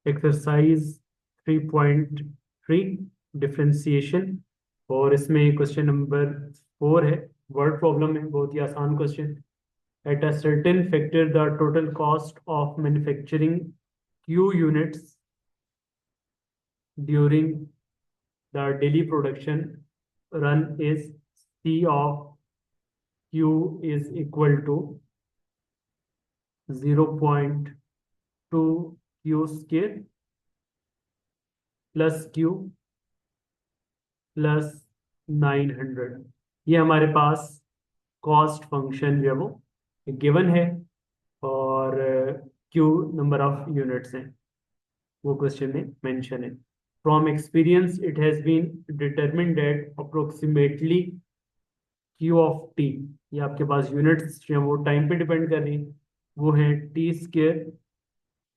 Exercise 3.3 differentiation. और इसमें question number 4 है, वर्ड प्रॉब्लम है, बहुत ही आसान question. At a certain factor the total cost of manufacturing Q units during the daily production run is C of Q is equal to 0.2 Q square plus Q plus 900। ये हमारे पास cost function जो है वो given है, और Q number of units हैं वो question में मेंशन है। From experience it has been determined that approximately Q of T, ये आपके पास यूनिट्स जो है वो टाइम पे डिपेंड कर रही है, वो है T square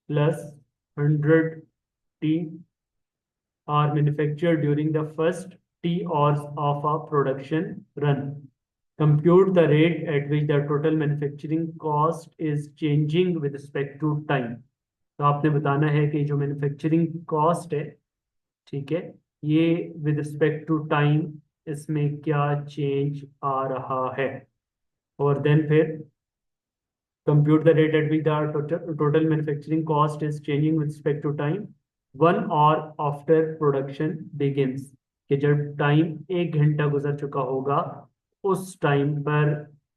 plus 100 T are manufactured during the first T hours of a production run. Compute the rate at which the total manufacturing cost is changing with respect to time. तो आपने बताना है कि जो मैन्युफैक्चरिंग कॉस्ट है, ठीक है, ये विद रिस्पेक्ट टू टाइम इसमें क्या चेंज आ रहा है। और देन फिर compute the rate at which the total manufacturing cost is changing with respect to time 1 hour after production begins, कि जब टाइम 1 घंटा गुजर चुका होगा उस टाइम पर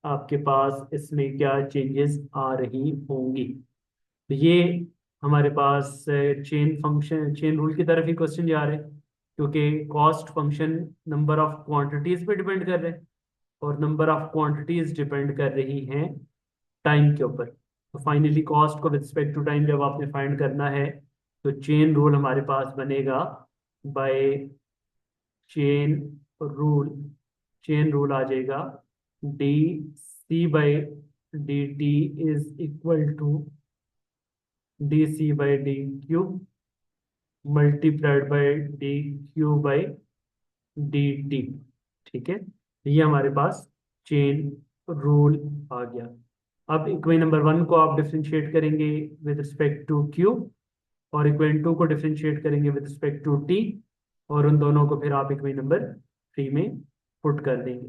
आपके पास इसमें क्या चेंजेस आ रही होंगी। तो ये हमारे पास चेन फंक्शन, चेन रूल की तरफ ही क्वेश्चन जा रहे हैं, क्योंकि cost function number of quantities पे डिपेंड कर रहे हैं, और नंबर ऑफ क्वांटिटीज डिपेंड कर रही हैं टाइम के ऊपर। तो फाइनली कॉस्ट को विद रिस्पेक्ट टू टाइम जब आपने फाइंड करना है, तो चेन रूल हमारे पास बनेगा by chain rule. Chain rule आ जाएगा D C by D T is equal to D C by D Q multiplied by D Q by D T. ठीक है, ये हमारे पास चेन रूल आ गया। अब इक्वेशन नंबर 1 को आप डिफरेंशिएट करेंगे विद रिस्पेक्ट टू क्यू, और इक्वेशन 2 को डिफरेंशिएट करेंगे विद रिस्पेक्ट टू टी, और उन दोनों को फिर आप इक्वेशन नंबर 3 में पुट कर देंगे।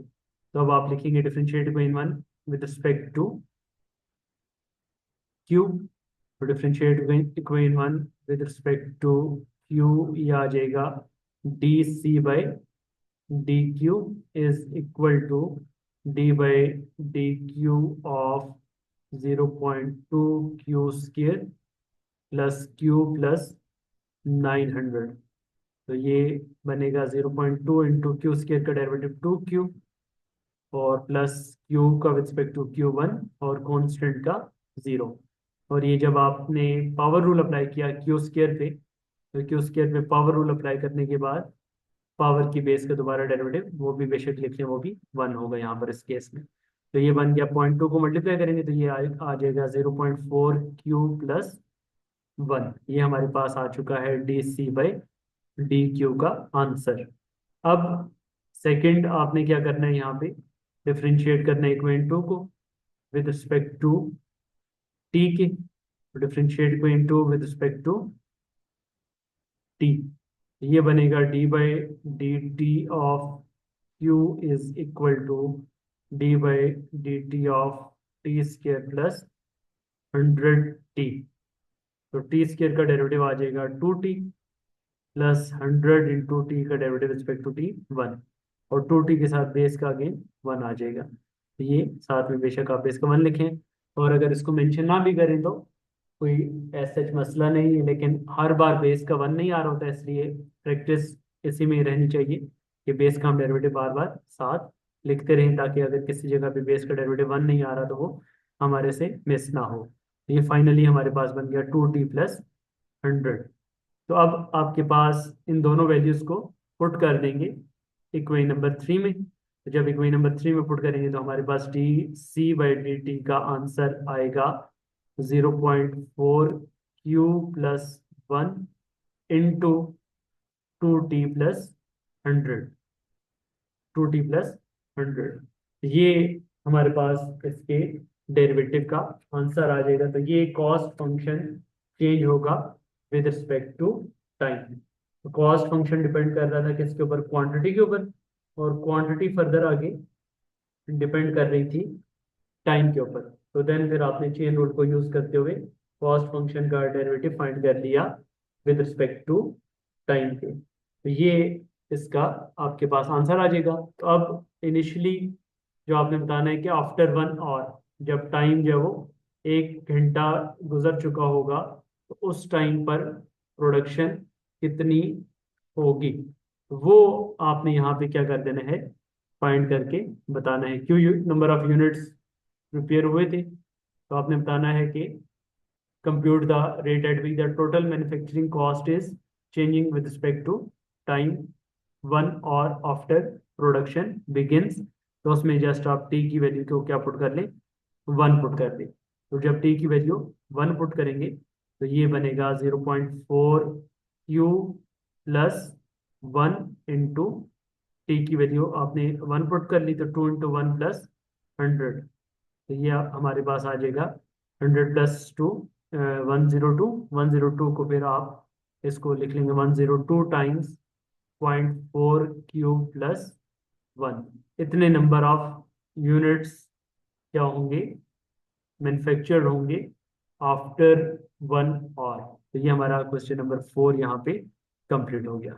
तो अब आप लिखेंगे differentiate equation 1 with respect to Q, तो differentiate equation 1 with respect to Q, ये आ जाएगा D C by D Q is equal to D by D Q of 0.2 Q square plus Q plus 900। तो ये बनेगा 0.2 इंटू क्यू स्क्र का derivative 2Q, और plus Q का with respect to Q1, और कांस्टेंट का 0। और ये जब आपने पावर रूल अप्लाई किया क्यू स्क्र पे, तो क्यू स्क्र पे पावर रूल अप्लाई करने के बाद पावर की बेस का दोबारा डेरिवेटिव वो भी बेशक लिख लें, वो भी 1 होगा यहाँ पर इस केस में। तो ये बन गया 0.2 को मल्टीप्लाई करेंगे तो ये आ जाएगा 0.4Q प्लस 1। ये हमारे पास आ चुका है D C by D Q का आंसर। अब सेकंड आपने क्या करना है, यहाँ पे डिफरेंशिएट करना है इक्वेशन 2 को विद रिस्पेक्ट टू टी के। Differentiate equation 2 with respect to T, ये बनेगा D by D T of Q is equal to D by D T of T square plus 100 T. तो टी स्क्र का derivative आ जाएगा 2T plus 100 into T का derivative respect to T 1, और 2T के साथ बेस का again 1 आ जाएगा। तो ये साथ में बेशक आप बेस का 1 लिखें, और अगर इसको मेंशन ना भी करें तो कोई ऐसा मसला नहीं है, लेकिन हर बार बेस का 1 नहीं आ रहा होता, इसलिए प्रैक्टिस इसी में ही रहनी चाहिए कि बेस का हम डेरिवेटिव बार बार साथ लिखते रहें, ताकि अगर किसी जगह पे बेस का डेरिवेटिव 1 नहीं आ रहा तो वो हमारे से मिस ना हो। ये फाइनली हमारे पास बन गया 2T प्लस 100। तो अब आपके पास इन दोनों वैल्यूज को पुट कर देंगे इक्वेशन नंबर 3 में। तो जब इक्वेशन नंबर 3 में पुट करेंगे तो हमारे पास D C by D T का आंसर आएगा 0.4Q plus 1 into 2T plus 100, 2T plus 100। ये हमारे पास इसके डेरिवेटिव का आंसर आ जाएगा। तो ये कॉस्ट फंक्शन चेंज होगा विद रिस्पेक्ट टू टाइम। तो कॉस्ट फंक्शन डिपेंड कर रहा था किसके ऊपर, क्वांटिटी के ऊपर, और क्वांटिटी फर्दर आगे डिपेंड कर रही थी टाइम के ऊपर। तो देन फिर आपने चेन रूल को यूज करते हुए कॉस्ट फंक्शन का डेरिवेटिव फाइंड कर लिया विद रिस्पेक्ट टू टाइम के। तो ये इसका आपके पास आंसर आ जाएगा। तो अब इनिशियली जो आपने बताना है कि आफ्टर 1 आवर, जब टाइम जो है वो 1 घंटा गुजर चुका होगा, तो उस टाइम पर प्रोडक्शन कितनी होगी, वो आपने यहाँ पे क्या कर देना है, फाइंड करके बताना है। क्यों नंबर ऑफ यूनिट्स प्रिपेयर हुए थे, तो आपने बताना है कि compute the rate at which the total manufacturing cost is changing with respect to time 1 hour after production begins। तो उसमें जस्ट आप टी की वैल्यू को क्या पुट कर लें, 1 पुट कर दें। तो जब टी की वैल्यू 1 पुट करेंगे तो ये बनेगा 0.4 Q प्लस 1 इंटू टी की वैल्यू आपने 1 पुट कर ली, तो 2 इंटू 1 प्लस 100। तो ये हमारे पास आ जाएगा 100 प्लस 2, 102। 102 को फिर आप इसको लिख लेंगे 102 टाइम्स 0.4 Q प्लस 1। इतने नंबर ऑफ यूनिट्स क्या होंगे, मैन्युफैक्चर्ड होंगे आफ्टर 1 आवर। तो ये हमारा क्वेश्चन नंबर 4 यहाँ पे कंप्लीट हो गया।